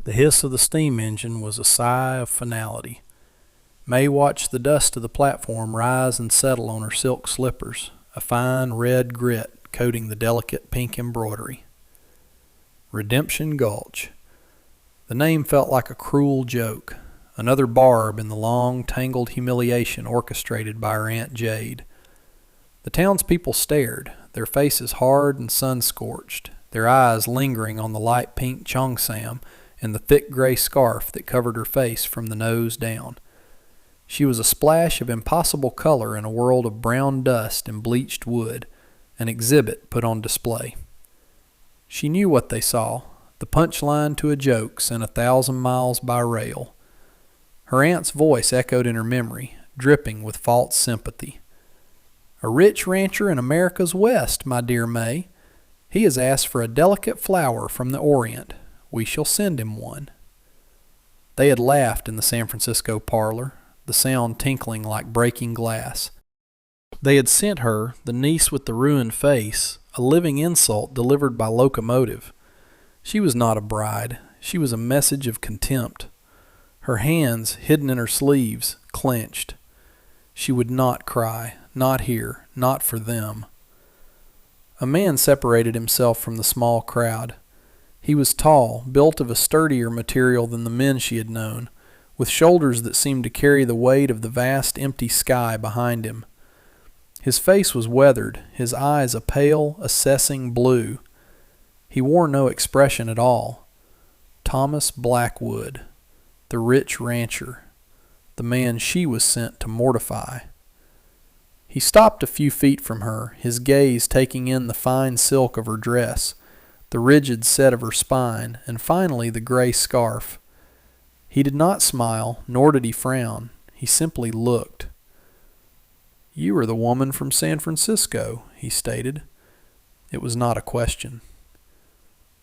The hiss of the steam engine was a sigh of finality. May watched the dust of the platform rise and settle on her silk slippers, a fine red grit coating the delicate pink embroidery. Redemption Gulch. The name felt like a cruel joke, another barb in the long, tangled humiliation orchestrated by her Aunt Jade. The townspeople stared, their faces hard and sun-scorched, their eyes lingering on the light pink cheongsam and the thick gray scarf that covered her face from the nose down. She was a splash of impossible color in a world of brown dust and bleached wood, an exhibit put on display. She knew what they saw, the punchline to a joke sent 1,000 miles by rail. Her aunt's voice echoed in her memory, dripping with false sympathy. "A rich rancher in America's West, my dear May. He has asked for a delicate flower from the Orient. We shall send him one." They had laughed in the San Francisco parlor, the sound tinkling like breaking glass. They had sent her, the niece with the ruined face, a living insult delivered by locomotive. She was not a bride. She was a message of contempt. Her hands, hidden in her sleeves, clenched. She would not cry, not here, not for them. A man separated himself from the small crowd. He was tall, built of a sturdier material than the men she had known, with shoulders that seemed to carry the weight of the vast empty sky behind him. His face was weathered, his eyes a pale, assessing blue. He wore no expression at all. Thomas Blackwood, the rich rancher, the man she was sent to mortify. He stopped a few feet from her, his gaze taking in the fine silk of her dress, the rigid set of her spine, and finally the gray scarf. He did not smile, nor did he frown. He simply looked. "You are the woman from San Francisco," he stated. It was not a question.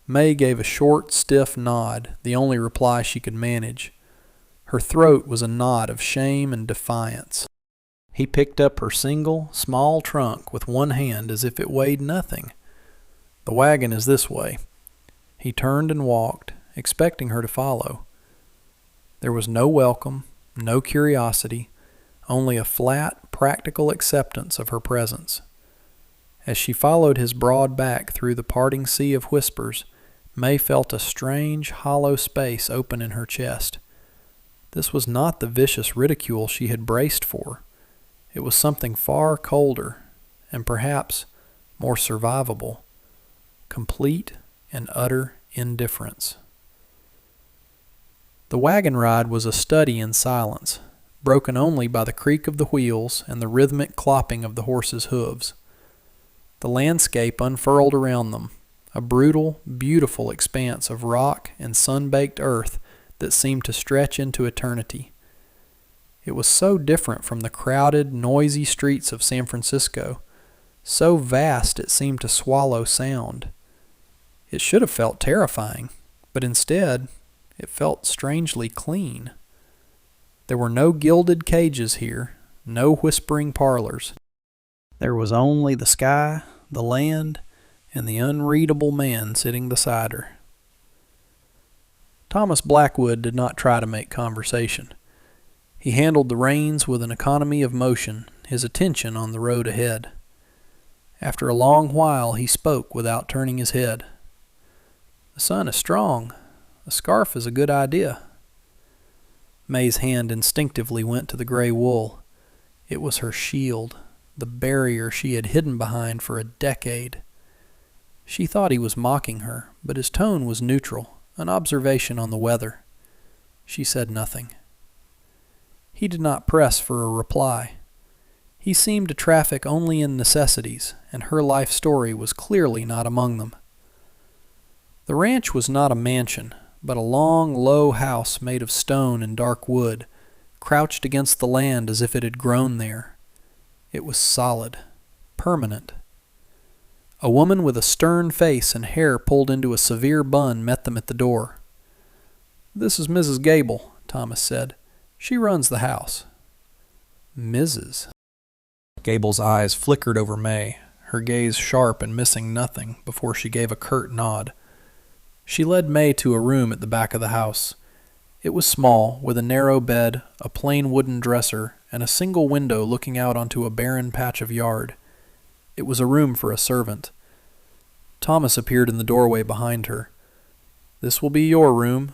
May gave a short, stiff nod, the only reply she could manage. Her throat was a knot of shame and defiance. He picked up her single, small trunk with one hand as if it weighed nothing. "The wagon is this way." He turned and walked, expecting her to follow. There was no welcome, no curiosity, only a flat, practical acceptance of her presence. As she followed his broad back through the parting sea of whispers, May felt a strange, hollow space open in her chest. This was not the vicious ridicule she had braced for. It was something far colder, and perhaps more survivable. Complete and utter indifference. The wagon ride was a study in silence, broken only by the creak of the wheels and the rhythmic clopping of the horses' hooves. The landscape unfurled around them, a brutal, beautiful expanse of rock and sun-baked earth that seemed to stretch into eternity. It was so different from the crowded, noisy streets of San Francisco, so vast it seemed to swallow sound. It should have felt terrifying, but instead, it felt strangely clean. There were no gilded cages here, no whispering parlors. There was only the sky, the land, and the unreadable man sitting beside her. Thomas Blackwood did not try to make conversation. He handled the reins with an economy of motion, his attention on the road ahead. After a long while he spoke without turning his head. "The sun is strong. A scarf is a good idea." May's hand instinctively went to the gray wool. It was her shield, the barrier she had hidden behind for a decade. She thought he was mocking her, but his tone was neutral, an observation on the weather. She said nothing. He did not press for a reply. He seemed to traffic only in necessities, and her life story was clearly not among them. The ranch was not a mansion, but a long, low house made of stone and dark wood, crouched against the land as if it had grown there. It was solid, permanent. A woman with a stern face and hair pulled into a severe bun met them at the door. "This is Mrs. Gable," Thomas said. "She runs the house." "Mrs.?" Gable's eyes flickered over May, her gaze sharp and missing nothing, before she gave a curt nod. She led May to a room at the back of the house. It was small, with a narrow bed, a plain wooden dresser, and a single window looking out onto a barren patch of yard. It was a room for a servant. Thomas appeared in the doorway behind her. "This will be your room.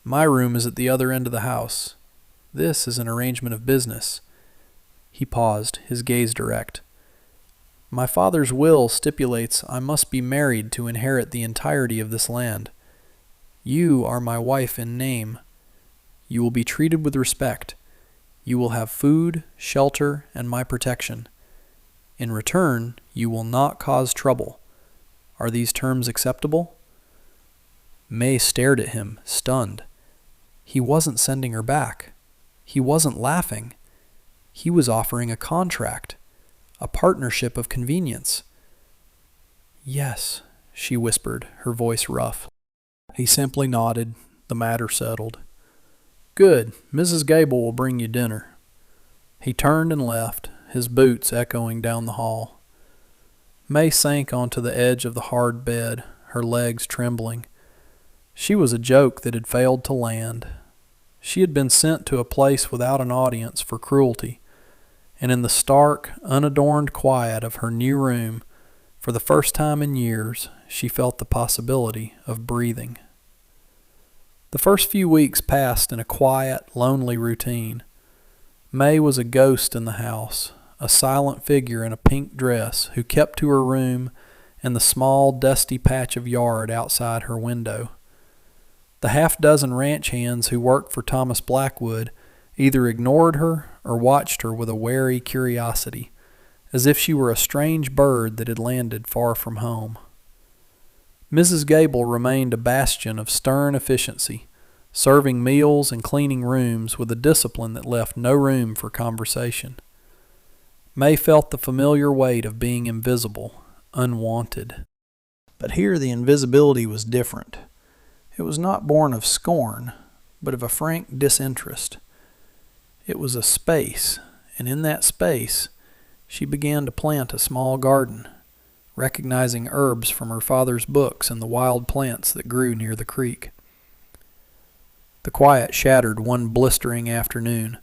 My room is at the other end of the house. This is an arrangement of business." He paused, his gaze direct. "My father's will stipulates I must be married to inherit the entirety of this land. You are my wife in name. You will be treated with respect. You will have food, shelter, and my protection. In return, you will not cause trouble. Are these terms acceptable?" May stared at him, stunned. He wasn't sending her back. He wasn't laughing. He was offering a contract, a partnership of convenience. "Yes," she whispered, her voice rough. He simply nodded, the matter settled. "Good. Mrs. Gable will bring you dinner." He turned and left, his boots echoing down the hall. May sank onto the edge of the hard bed, her legs trembling. She was a joke that had failed to land. She had been sent to a place without an audience for cruelty, and in the stark, unadorned quiet of her new room, for the first time in years, she felt the possibility of breathing. The first few weeks passed in a quiet, lonely routine. May was a ghost in the house, a silent figure in a pink dress who kept to her room and the small, dusty patch of yard outside her window. The half-dozen ranch hands who worked for Thomas Blackwood either ignored her or watched her with a wary curiosity, as if she were a strange bird that had landed far from home. Mrs. Gable remained a bastion of stern efficiency, serving meals and cleaning rooms with a discipline that left no room for conversation. May felt the familiar weight of being invisible, unwanted. But here the invisibility was different. It was not born of scorn, but of a frank disinterest. It was a space, and in that space she began to plant a small garden, recognizing herbs from her father's books and the wild plants that grew near the creek. The quiet shattered one blistering afternoon.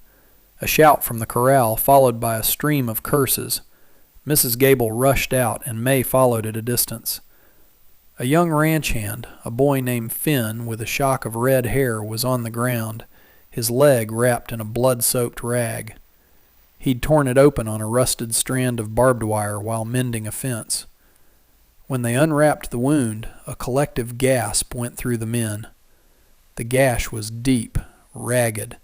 A shout from the corral, followed by a stream of curses. Mrs. Gable rushed out, and May followed at a distance. A young ranch hand, a boy named Finn with a shock of red hair, was on the ground, his leg wrapped in a blood-soaked rag. He'd torn it open on a rusted strand of barbed wire while mending a fence. When they unwrapped the wound, a collective gasp went through the men. The gash was deep, ragged,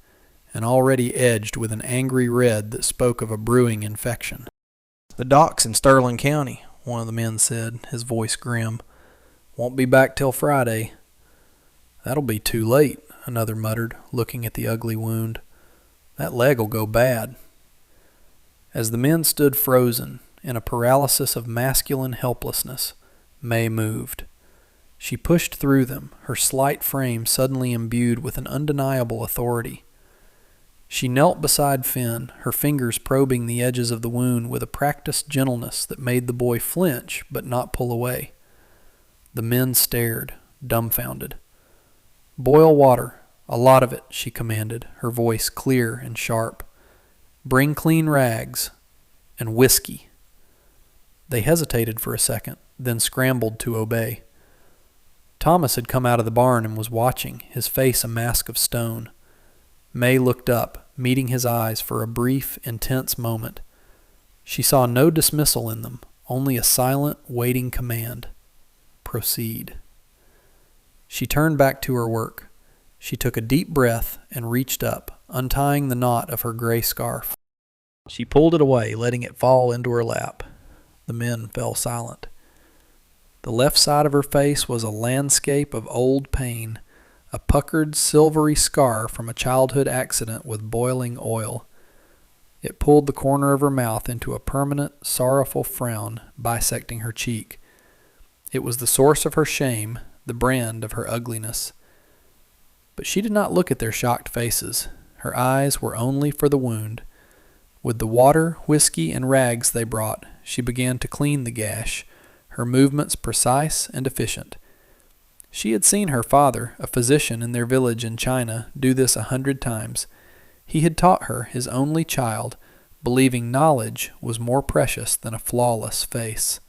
and already edged with an angry red that spoke of a brewing infection. "The doc's in Sterling County," one of the men said, his voice grim. "Won't be back till Friday." "That'll be too late," another muttered, looking at the ugly wound. "That leg'll go bad." As the men stood frozen, in a paralysis of masculine helplessness, May moved. She pushed through them, her slight frame suddenly imbued with an undeniable authority. She knelt beside Finn, her fingers probing the edges of the wound with a practiced gentleness that made the boy flinch but not pull away. The men stared, dumbfounded. "Boil water, a lot of it," she commanded, her voice clear and sharp. "Bring clean rags, and whiskey." They hesitated for a second, then scrambled to obey. Thomas had come out of the barn and was watching, his face a mask of stone. May looked up, meeting his eyes for a brief, intense moment. She saw no dismissal in them, only a silent, waiting command. Proceed. She turned back to her work. She took a deep breath and reached up, untying the knot of her gray scarf. She pulled it away, letting it fall into her lap. The men fell silent. The left side of her face was a landscape of old pain, a puckered, silvery scar from a childhood accident with boiling oil. It pulled the corner of her mouth into a permanent, sorrowful frown, bisecting her cheek. It was the source of her shame, the brand of her ugliness. But she did not look at their shocked faces. Her eyes were only for the wound. With the water, whiskey, and rags they brought, she began to clean the gash, her movements precise and efficient. She had seen her father, a physician in their village in China, do this 100 times. He had taught her, his only child, believing knowledge was more precious than a flawless face.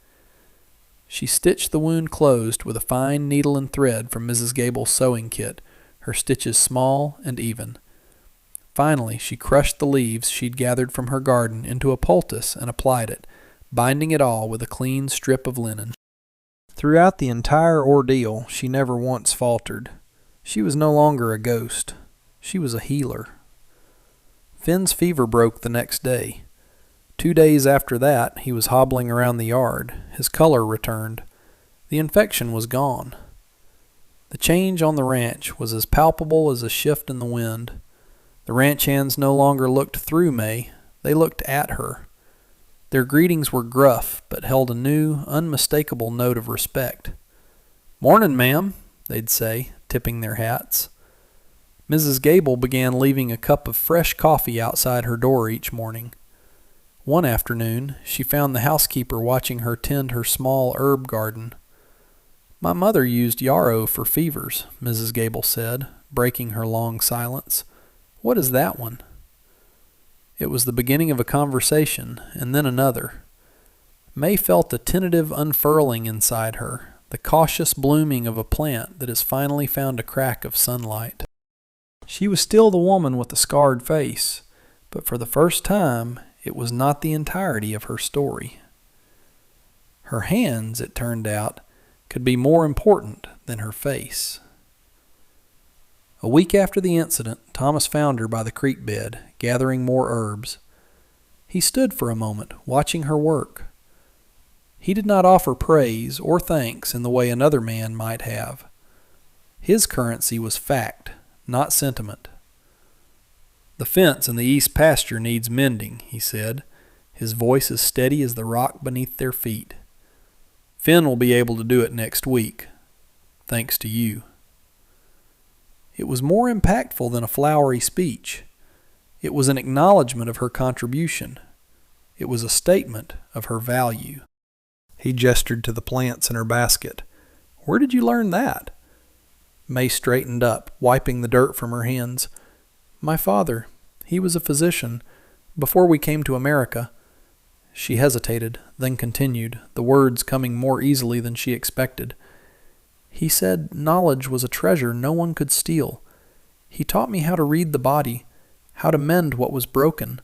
She stitched the wound closed with a fine needle and thread from Mrs. Gable's sewing kit, her stitches small and even. Finally, she crushed the leaves she'd gathered from her garden into a poultice and applied it, binding it all with a clean strip of linen. Throughout the entire ordeal, she never once faltered. She was no longer a ghost. She was a healer. Finn's fever broke the next day. 2 days after that, he was hobbling around the yard. His color returned. The infection was gone. The change on the ranch was as palpable as a shift in the wind. The ranch hands no longer looked through May. They looked at her. Their greetings were gruff, but held a new, unmistakable note of respect. "Mornin', ma'am," they'd say, tipping their hats. Mrs. Gable began leaving a cup of fresh coffee outside her door each morning. One afternoon, she found the housekeeper watching her tend her small herb garden. "My mother used yarrow for fevers," Mrs. Gable said, breaking her long silence. "What is that one?" It was the beginning of a conversation, and then another. May felt a tentative unfurling inside her, the cautious blooming of a plant that has finally found a crack of sunlight. She was still the woman with the scarred face, but for the first time, it was not the entirety of her story. Her hands, it turned out, could be more important than her face. A week after the incident, Thomas found her by the creek bed, gathering more herbs. He stood for a moment, watching her work. He did not offer praise or thanks in the way another man might have. His currency was fact, not sentiment. "The fence in the east pasture needs mending," he said, his voice as steady as the rock beneath their feet. "Finn will be able to do it next week, thanks to you." It was more impactful than a flowery speech. It was an acknowledgement of her contribution. It was a statement of her value. He gestured to the plants in her basket. "Where did you learn that?" May straightened up, wiping the dirt from her hands. "My father. He was a physician. Before we came to America." She hesitated, then continued, the words coming more easily than she expected. "He said knowledge was a treasure no one could steal. He taught me how to read the body, how to mend what was broken.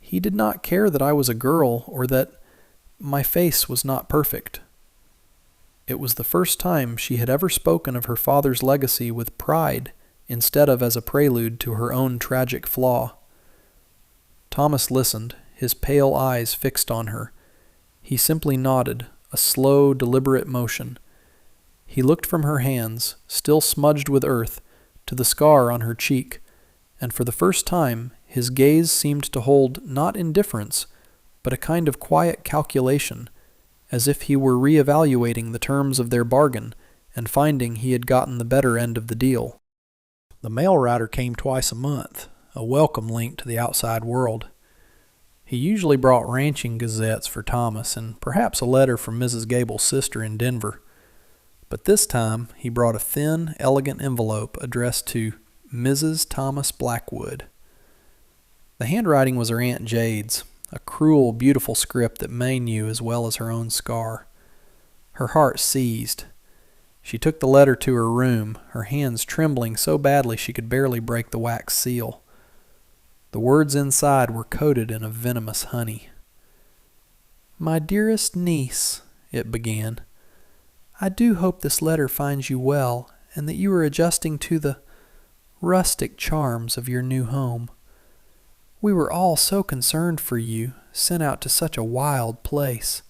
He did not care that I was a girl or that my face was not perfect." It was the first time she had ever spoken of her father's legacy with pride instead of as a prelude to her own tragic flaw. Thomas listened, his pale eyes fixed on her. He simply nodded, a slow, deliberate motion. He looked from her hands, still smudged with earth, to the scar on her cheek, and for the first time his gaze seemed to hold not indifference, but a kind of quiet calculation, as if he were reevaluating the terms of their bargain and finding he had gotten the better end of the deal. The mail rider came twice a month, a welcome link to the outside world. He usually brought ranching gazettes for Thomas and perhaps a letter from Mrs. Gable's sister in Denver. But this time he brought a thin, elegant envelope addressed to Mrs. Thomas Blackwood. The handwriting was her Aunt Jade's, a cruel, beautiful script that May knew as well as her own scar. Her heart seized. She took the letter to her room, her hands trembling so badly she could barely break the wax seal. The words inside were coated in a venomous honey. "My dearest niece," it began, "I do hope this letter finds you well, and that you are adjusting to the rustic charms of your new home. We were all so concerned for you, sent out to such a wild place.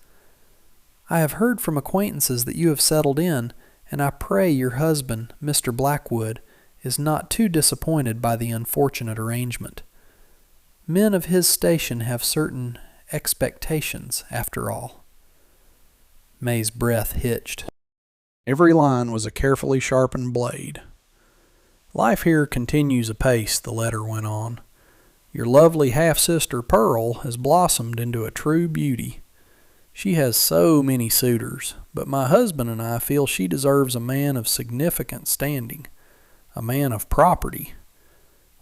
I have heard from acquaintances that you have settled in, and I pray your husband, Mr. Blackwood, is not too disappointed by the unfortunate arrangement. Men of his station have certain expectations, after all." May's breath hitched. Every line was a carefully sharpened blade. "Life here continues apace," the letter went on. "Your lovely half-sister Pearl has blossomed into a true beauty. She has so many suitors, but my husband and I feel she deserves a man of significant standing, a man of property.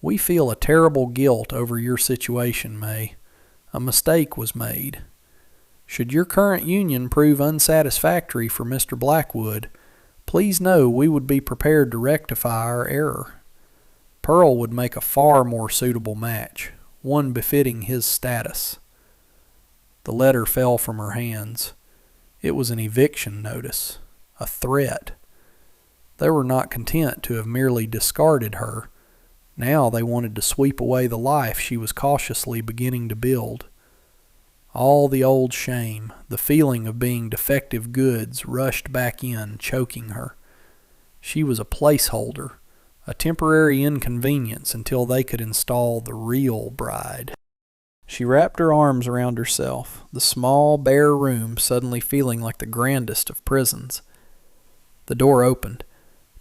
We feel a terrible guilt over your situation, May. A mistake was made. Should your current union prove unsatisfactory for Mr. Blackwood, please know we would be prepared to rectify our error. Pearl would make a far more suitable match, one befitting his status. The letter fell from her hands. It was an eviction notice, a threat. They were not content to have merely discarded her. Now they wanted to sweep away the life she was cautiously beginning to build. All the old shame, the feeling of being defective goods, rushed back in, choking her. She was a placeholder, a temporary inconvenience until they could install the real bride. She wrapped her arms around herself, the small, bare room suddenly feeling like the grandest of prisons. The door opened.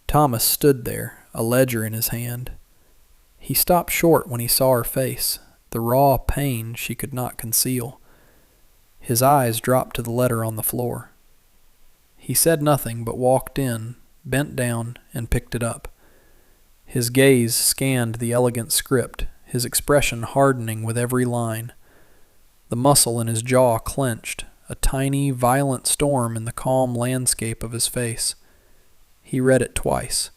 Thomas stood there, a ledger in his hand. He stopped short when he saw her face, the raw pain she could not conceal. His eyes dropped to the letter on the floor. He said nothing but walked in, bent down, and picked it up. His gaze scanned the elegant script, his expression hardening with every line. The muscle in his jaw clenched, a tiny, violent storm in the calm landscape of his face. He read it twice.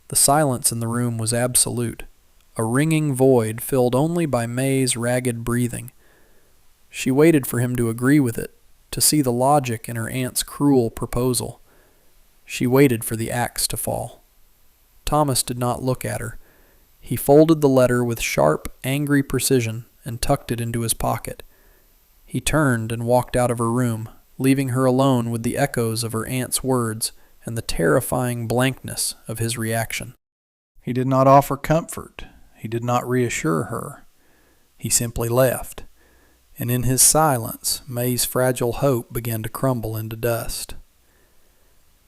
The silence in the room was absolute, a ringing void filled only by May's ragged breathing. She waited for him to agree with it, to see the logic in her aunt's cruel proposal. She waited for the axe to fall. Thomas did not look at her. He folded the letter with sharp, angry precision and tucked it into his pocket. He turned and walked out of her room, leaving her alone with the echoes of her aunt's words and the terrifying blankness of his reaction. He did not offer comfort. He did not reassure her. He simply left, and in his silence, May's fragile hope began to crumble into dust.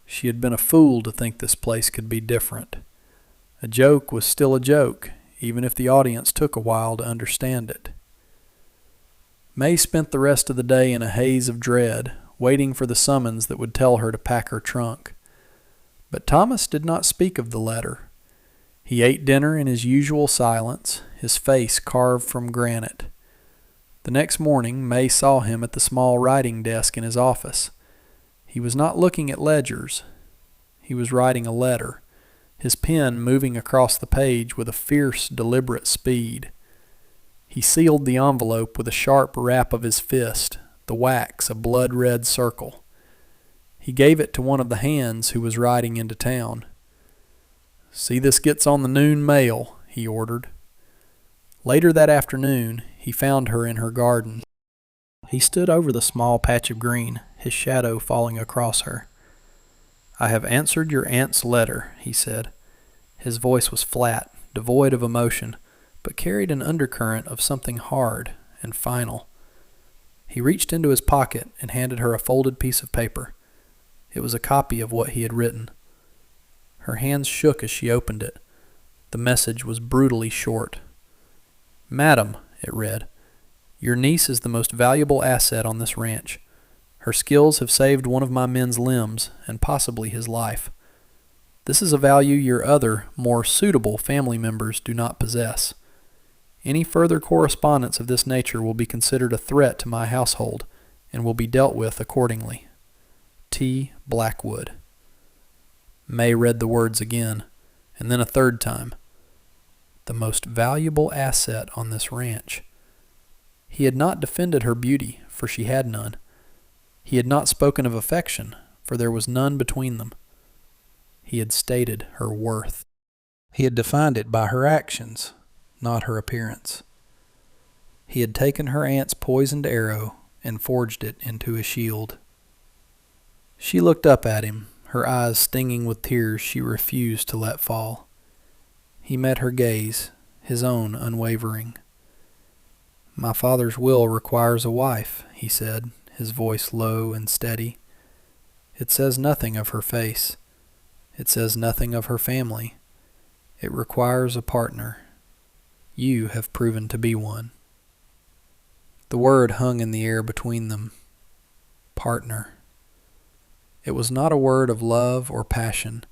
She had been a fool to think this place could be different. A joke was still a joke, even if the audience took a while to understand it. May spent the rest of the day in a haze of dread, waiting for the summons that would tell her to pack her trunk. But Thomas did not speak of the letter. He ate dinner in his usual silence, his face carved from granite. The next morning, May saw him at the small writing desk in his office. He was not looking at ledgers. He was writing a letter, his pen moving across the page with a fierce, deliberate speed. He sealed the envelope with a sharp rap of his fist, the wax a blood-red circle. He gave it to one of the hands who was riding into town. "See this gets on the noon mail," he ordered. Later that afternoon, he found her in her garden. He stood over the small patch of green, his shadow falling across her. "I have answered your aunt's letter," he said. His voice was flat, devoid of emotion, but carried an undercurrent of something hard and final. He reached into his pocket and handed her a folded piece of paper. It was a copy of what he had written. Her hands shook as she opened it. The message was brutally short. "Madam," it read, "your niece is the most valuable asset on this ranch. Her skills have saved one of my men's limbs and possibly his life. This is a value your other, more suitable family members do not possess. Any further correspondence of this nature will be considered a threat to my household and will be dealt with accordingly. T. Blackwood." May read the words again, and then a third time. The most valuable asset on this ranch. He had not defended her beauty, for she had none. He had not spoken of affection, for there was none between them. He had stated her worth. He had defined it by her actions, not her appearance. He had taken her aunt's poisoned arrow and forged it into a shield. She looked up at him, her eyes stinging with tears she refused to let fall. He met her gaze, his own unwavering. "My father's will requires a wife," he said, his voice low and steady. "It says nothing of her face. It says nothing of her family. It requires a partner. You have proven to be one." The word hung in the air between them. partner. It was not a word of love or passion,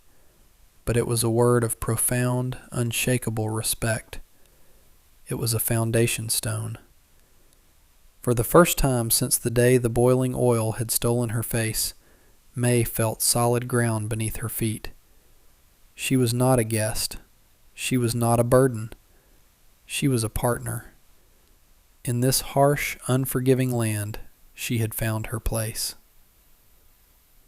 but it was a word of profound, unshakable respect. It was a foundation stone. For the first time since the day the boiling oil had stolen her face, May felt solid ground beneath her feet. She was not a guest. She was not a burden. She was a partner. In this harsh, unforgiving land, she had found her place.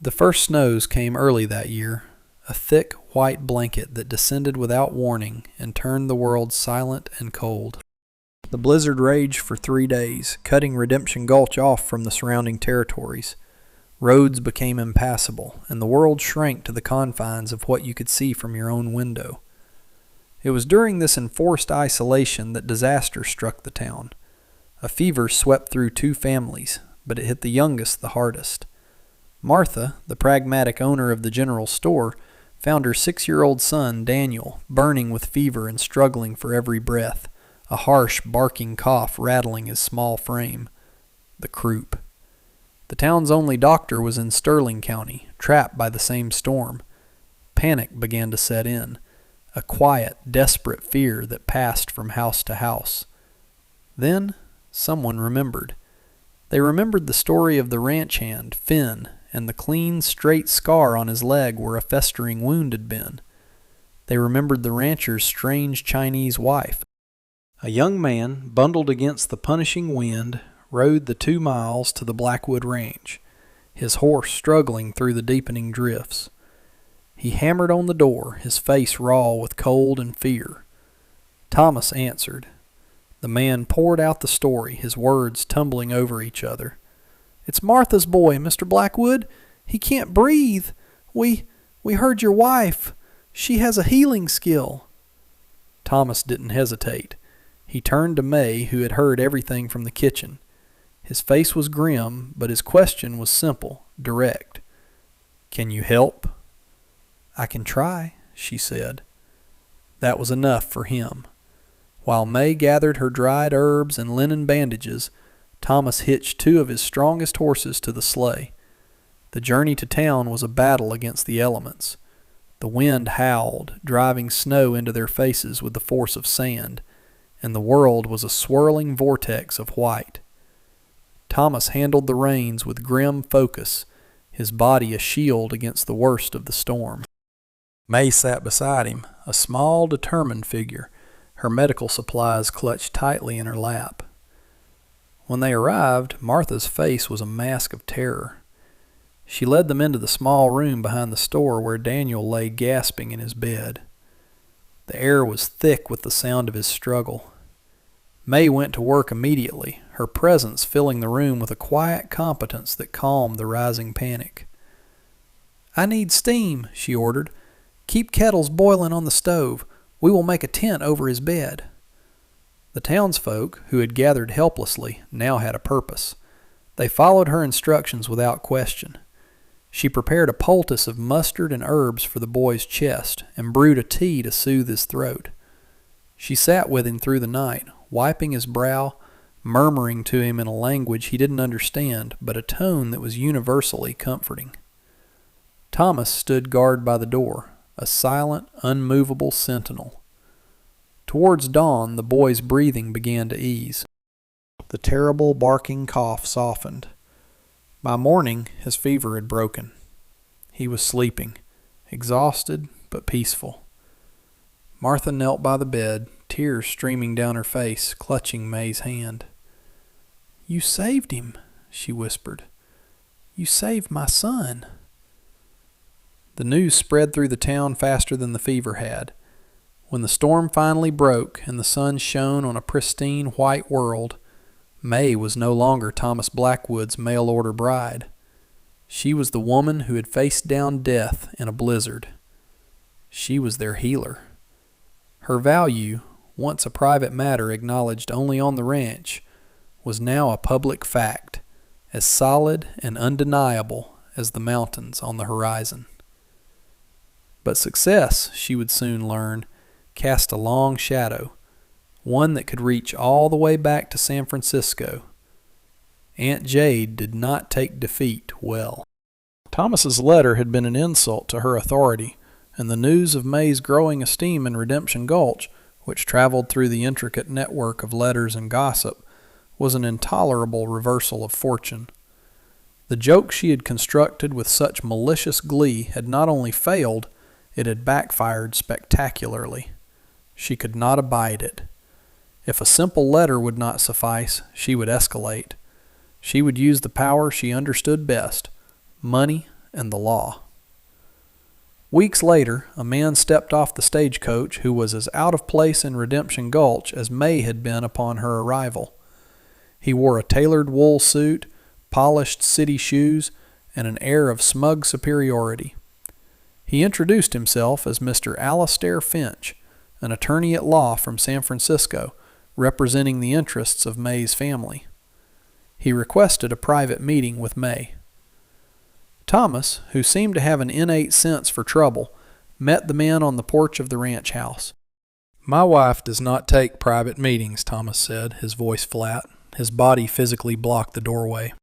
The first snows came early that year, a thick white blanket that descended without warning and turned the world silent and cold. The blizzard raged for 3 days, cutting Redemption Gulch off from the surrounding territories. Roads became impassable, and the world shrank to the confines of what you could see from your own window. It was during this enforced isolation that disaster struck the town. A fever swept through 2 families, but it hit the youngest the hardest. Martha, the pragmatic owner of the general store, found her 6-year-old son, Daniel, burning with fever and struggling for every breath, a harsh, barking cough rattling his small frame. The croup. The town's only doctor was in Sterling County, trapped by the same storm. Panic began to set in, a quiet, desperate fear that passed from house to house. Then someone remembered. They remembered the story of the ranch hand, Finn, and the clean, straight scar on his leg where a festering wound had been. They remembered the rancher's strange Chinese wife. A young man, bundled against the punishing wind, rode the 2 miles to the Blackwood Ranch, his horse struggling through the deepening drifts. He hammered on the door, his face raw with cold and fear. Thomas answered. The man poured out the story, his words tumbling over each other. "It's Martha's boy, Mr. Blackwood. He can't breathe. We heard your wife. She has a healing skill." Thomas didn't hesitate. He turned to May, who had heard everything from the kitchen. His face was grim, but his question was simple, direct. "Can you help?" "I can try," she said. That was enough for him. While May gathered her dried herbs and linen bandages, Thomas hitched 2 of his strongest horses to the sleigh. The journey to town was a battle against the elements. The wind howled, driving snow into their faces with the force of sand, and the world was a swirling vortex of white. Thomas handled the reins with grim focus, his body a shield against the worst of the storm. May sat beside him, a small, determined figure, her medical supplies clutched tightly in her lap. When they arrived, Martha's face was a mask of terror. She led them into the small room behind the store where Daniel lay gasping in his bed. The air was thick with the sound of his struggle. May went to work immediately, her presence filling the room with a quiet competence that calmed the rising panic. "I need steam," she ordered. "Keep kettles boiling on the stove. We will make a tent over his bed." The townsfolk, who had gathered helplessly, now had a purpose. They followed her instructions without question. She prepared a poultice of mustard and herbs for the boy's chest and brewed a tea to soothe his throat. She sat with him through the night, wiping his brow, murmuring to him in a language he didn't understand, but a tone that was universally comforting. Thomas stood guard by the door, a silent, unmovable sentinel. Towards dawn, the boy's breathing began to ease. The terrible barking cough softened. By morning, his fever had broken. He was sleeping, exhausted but peaceful. Martha knelt by the bed, tears streaming down her face, clutching May's hand. "You saved him," she whispered. "You saved my son." The news spread through the town faster than the fever had. When the storm finally broke and the sun shone on a pristine white world, May was no longer Thomas Blackwood's mail-order bride. She was the woman who had faced down death in a blizzard. She was their healer. Her value, once a private matter acknowledged only on the ranch, was now a public fact, as solid and undeniable as the mountains on the horizon. But success, she would soon learn, cast a long shadow, one that could reach all the way back to San Francisco. Aunt Jade did not take defeat well. Thomas's letter had been an insult to her authority, and the news of May's growing esteem in Redemption Gulch, which traveled through the intricate network of letters and gossip, was an intolerable reversal of fortune. The joke she had constructed with such malicious glee had not only failed, it had backfired spectacularly. She could not abide it. If a simple letter would not suffice, she would escalate. She would use the power she understood best, money and the law. Weeks later, a man stepped off the stagecoach who was as out of place in Redemption Gulch as May had been upon her arrival. He wore a tailored wool suit, polished city shoes, and an air of smug superiority. He introduced himself as Mr. Alastair Finch, an attorney at law from San Francisco, representing the interests of May's family. He requested a private meeting with May. Thomas, who seemed to have an innate sense for trouble, met the man on the porch of the ranch house. "My wife does not take private meetings," Thomas said, his voice flat. His body physically blocked the doorway.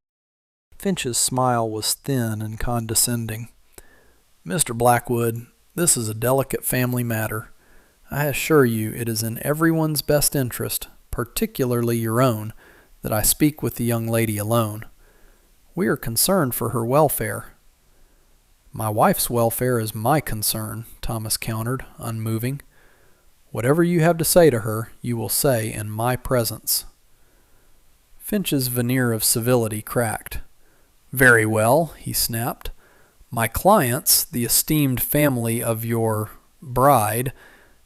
Finch's smile was thin and condescending. "Mr. Blackwood, this is a delicate family matter. I assure you it is in everyone's best interest, particularly your own, that I speak with the young lady alone. We are concerned for her welfare." "My wife's welfare is my concern," Thomas countered, unmoving. "Whatever you have to say to her, you will say in my presence." Finch's veneer of civility cracked. "Very well," he snapped. "My clients, the esteemed family of your bride,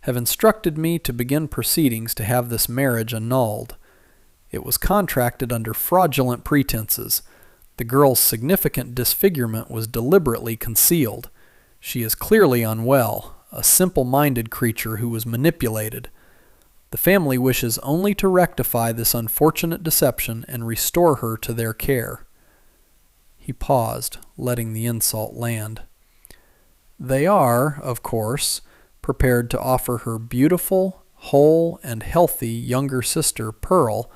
have instructed me to begin proceedings to have this marriage annulled. It was contracted under fraudulent pretenses. The girl's significant disfigurement was deliberately concealed. She is clearly unwell, a simple-minded creature who was manipulated. The family wishes only to rectify this unfortunate deception and restore her to their care." He paused, letting the insult land. "They are, of course, prepared to offer her beautiful, whole, and healthy younger sister, Pearl,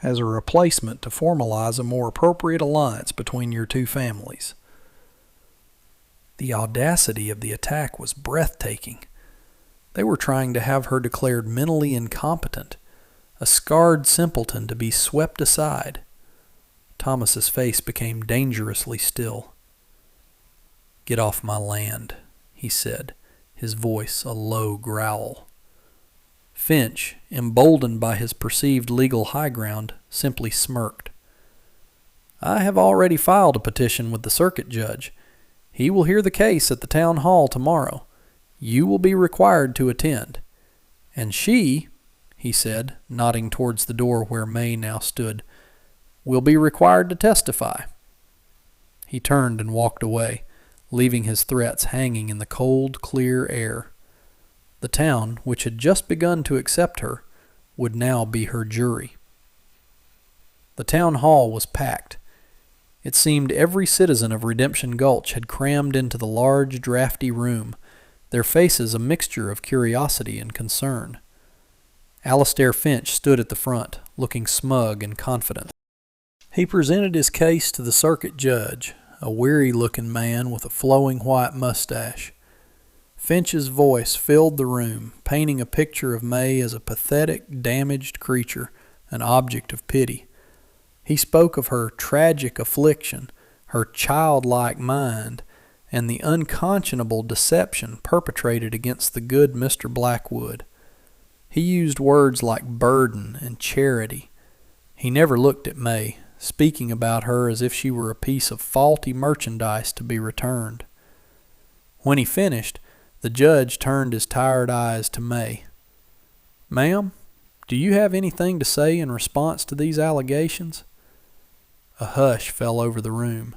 as a replacement to formalize a more appropriate alliance between your two families." The audacity of the attack was breathtaking. They were trying to have her declared mentally incompetent, a scarred simpleton to be swept aside. Thomas's face became dangerously still. "Get off my land," he said, his voice a low growl. Finch, emboldened by his perceived legal high ground, simply smirked. "I have already filed a petition with the circuit judge. He will hear the case at the town hall tomorrow. You will be required to attend. And she," he said, nodding towards the door where May now stood, "will be required to testify." He turned and walked away, leaving his threats hanging in the cold, clear air. The town, which had just begun to accept her, would now be her jury. The town hall was packed. It seemed every citizen of Redemption Gulch had crammed into the large, drafty room, their faces a mixture of curiosity and concern. Alastair Finch stood at the front, looking smug and confident. He presented his case to the circuit judge, a weary-looking man with a flowing white mustache. Finch's voice filled the room, painting a picture of May as a pathetic, damaged creature, an object of pity. He spoke of her tragic affliction, her childlike mind, and the unconscionable deception perpetrated against the good Mr. Blackwood. He used words like burden and charity. He never looked at May, speaking about her as if she were a piece of faulty merchandise to be returned. When he finished, the judge turned his tired eyes to May. "Ma'am, do you have anything to say in response to these allegations?" A hush fell over the room.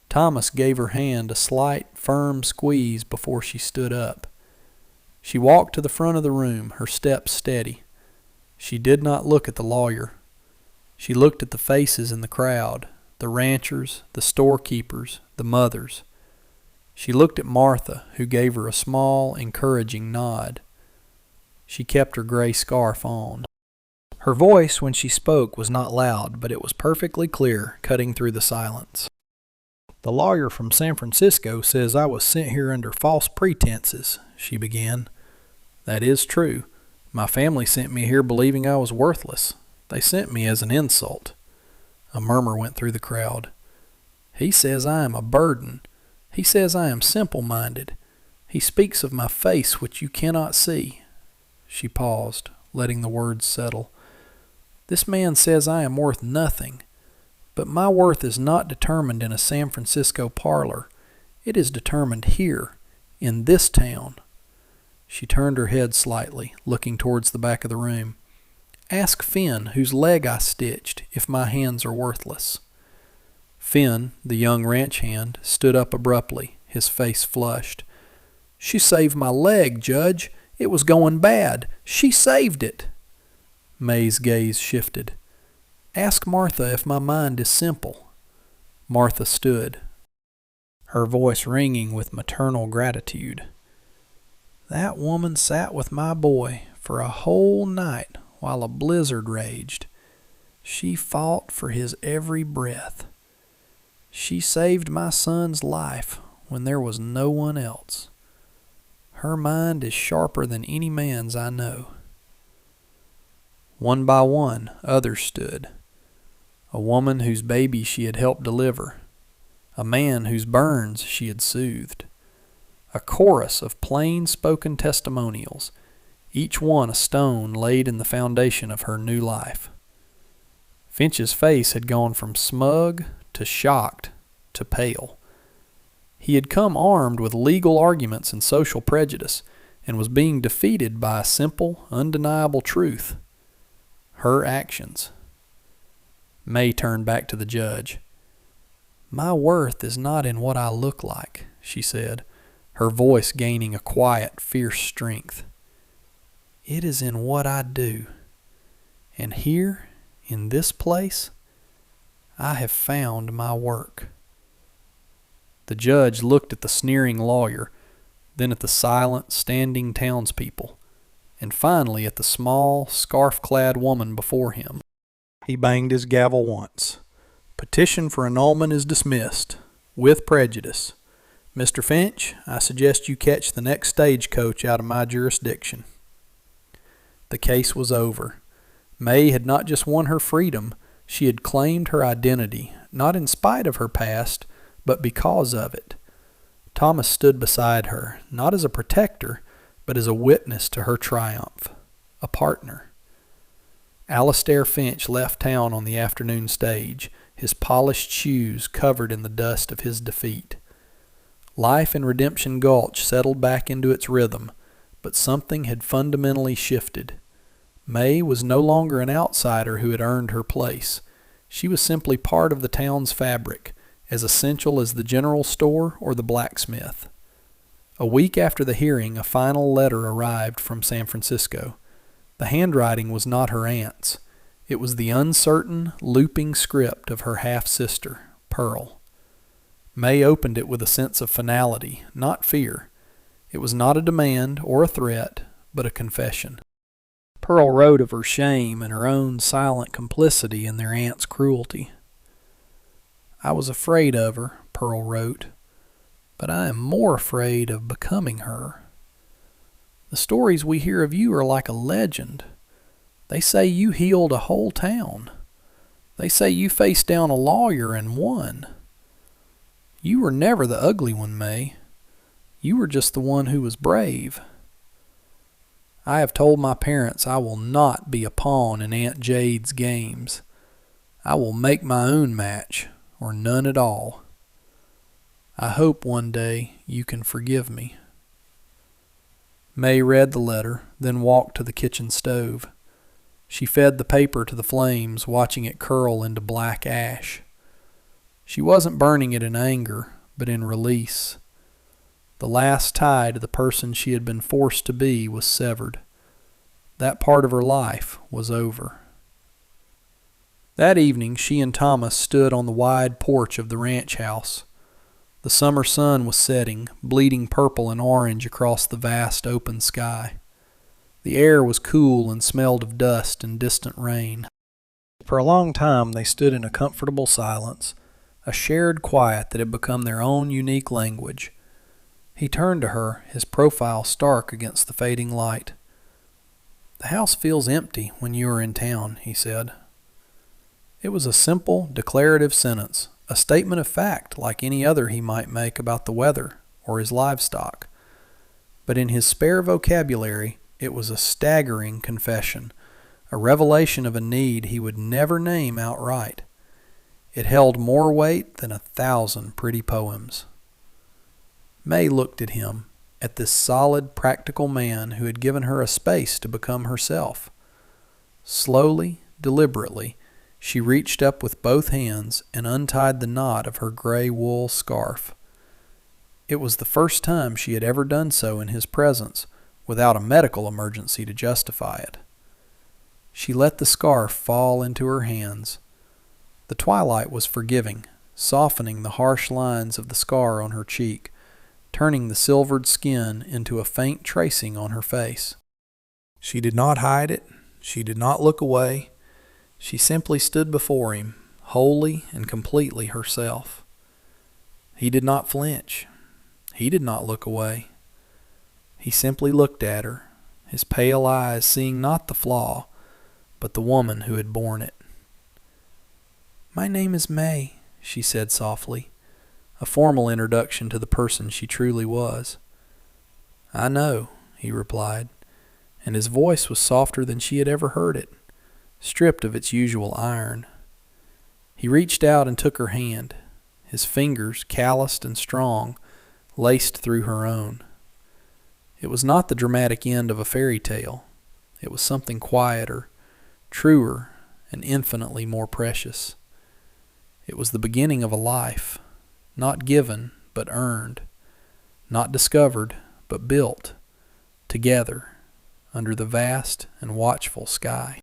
Thomas gave her hand a slight, firm squeeze before she stood up. She walked to the front of the room, her steps steady. She did not look at the lawyer. She looked at the faces in the crowd, the ranchers, the storekeepers, the mothers. She looked at Martha, who gave her a small, encouraging nod. She kept her gray scarf on. Her voice, when she spoke, was not loud, but it was perfectly clear, cutting through the silence. "The lawyer from San Francisco says I was sent here under false pretenses," she began. "That is true. My family sent me here believing I was worthless. They sent me as an insult." A murmur went through the crowd. "He says I am a burden. He says I am simple-minded. He speaks of my face which you cannot see." She paused, letting the words settle. "This man says I am worth nothing. But my worth is not determined in a San Francisco parlor. It is determined here, in this town." She turned her head slightly, looking towards the back of the room. "Ask Finn, whose leg I stitched, if my hands are worthless." Finn, the young ranch hand, stood up abruptly, his face flushed. "She saved my leg, Judge. It was going bad. She saved it." May's gaze shifted. "Ask Martha if my mind is simple." Martha stood, her voice ringing with maternal gratitude. "That woman sat with my boy for a whole night while a blizzard raged. She fought for his every breath. She saved my son's life when there was no one else. Her mind is sharper than any man's I know." One by one, others stood. A woman whose baby she had helped deliver. A man whose burns she had soothed. A chorus of plain-spoken testimonials, each one a stone laid in the foundation of her new life. Finch's face had gone from smug to shocked to pale. He had come armed with legal arguments and social prejudice, and was being defeated by a simple, undeniable truth: her actions. May turned back to the judge. "My worth is not in what I look like," she said, her voice gaining a quiet, fierce strength. "It is in what I do. And here, in this place, I have found my work." The judge looked at the sneering lawyer, then at the silent, standing townspeople, and finally at the small, scarf-clad woman before him. He banged his gavel once. "Petition for annulment is dismissed, with prejudice. Mr. Finch, I suggest you catch the next stagecoach out of my jurisdiction." The case was over. May had not just won her freedom, she had claimed her identity, not in spite of her past, but because of it. Thomas stood beside her, not as a protector, but as a witness to her triumph, a partner. Alistair Finch left town on the afternoon stage, his polished shoes covered in the dust of his defeat. Life in Redemption Gulch settled back into its rhythm, but something had fundamentally shifted. May was no longer an outsider who had earned her place. She was simply part of the town's fabric, as essential as the general store or the blacksmith. A week after the hearing, a final letter arrived from San Francisco. The handwriting was not her aunt's. It was the uncertain, looping script of her half-sister, Pearl. May opened it with a sense of finality, not fear. It was not a demand or a threat, but a confession. Pearl wrote of her shame and her own silent complicity in their aunt's cruelty. "I was afraid of her," Pearl wrote, "but I am more afraid of becoming her. The stories we hear of you are like a legend. They say you healed a whole town. They say you faced down a lawyer and won. You were never the ugly one, May. You were just the one who was brave. I have told my parents I will not be a pawn in Aunt Jade's games. I will make my own match, or none at all. I hope one day you can forgive me." May read the letter, then walked to the kitchen stove. She fed the paper to the flames, watching it curl into black ash. She wasn't burning it in anger, but in release. The last tie to the person she had been forced to be was severed. That part of her life was over. That evening, she and Thomas stood on the wide porch of the ranch house. The summer sun was setting, bleeding purple and orange across the vast open sky. The air was cool and smelled of dust and distant rain. For a long time they stood in a comfortable silence, a shared quiet that had become their own unique language. He turned to her, his profile stark against the fading light. "The house feels empty when you are in town," he said. It was a simple, declarative sentence, a statement of fact like any other he might make about the weather or his livestock. But in his spare vocabulary, it was a staggering confession, a revelation of a need he would never name outright. It held more weight than 1,000 pretty poems. May looked at him, at this solid, practical man who had given her a space to become herself. Slowly, deliberately, she reached up with both hands and untied the knot of her gray wool scarf. It was the first time she had ever done so in his presence, without a medical emergency to justify it. She let the scarf fall into her hands. The twilight was forgiving, softening the harsh lines of the scar on her cheek, turning the silvered skin into a faint tracing on her face. She did not hide it. She did not look away. She simply stood before him, wholly and completely herself. He did not flinch. He did not look away. He simply looked at her, his pale eyes seeing not the flaw, but the woman who had borne it. "My name is May," she said softly, a formal introduction to the person she truly was. "I know," he replied, and his voice was softer than she had ever heard it, stripped of its usual iron. He reached out and took her hand, his fingers, calloused and strong, laced through her own. It was not the dramatic end of a fairy tale. It was something quieter, truer, and infinitely more precious. It was the beginning of a life, not given but earned, not discovered but built, together, under the vast and watchful sky.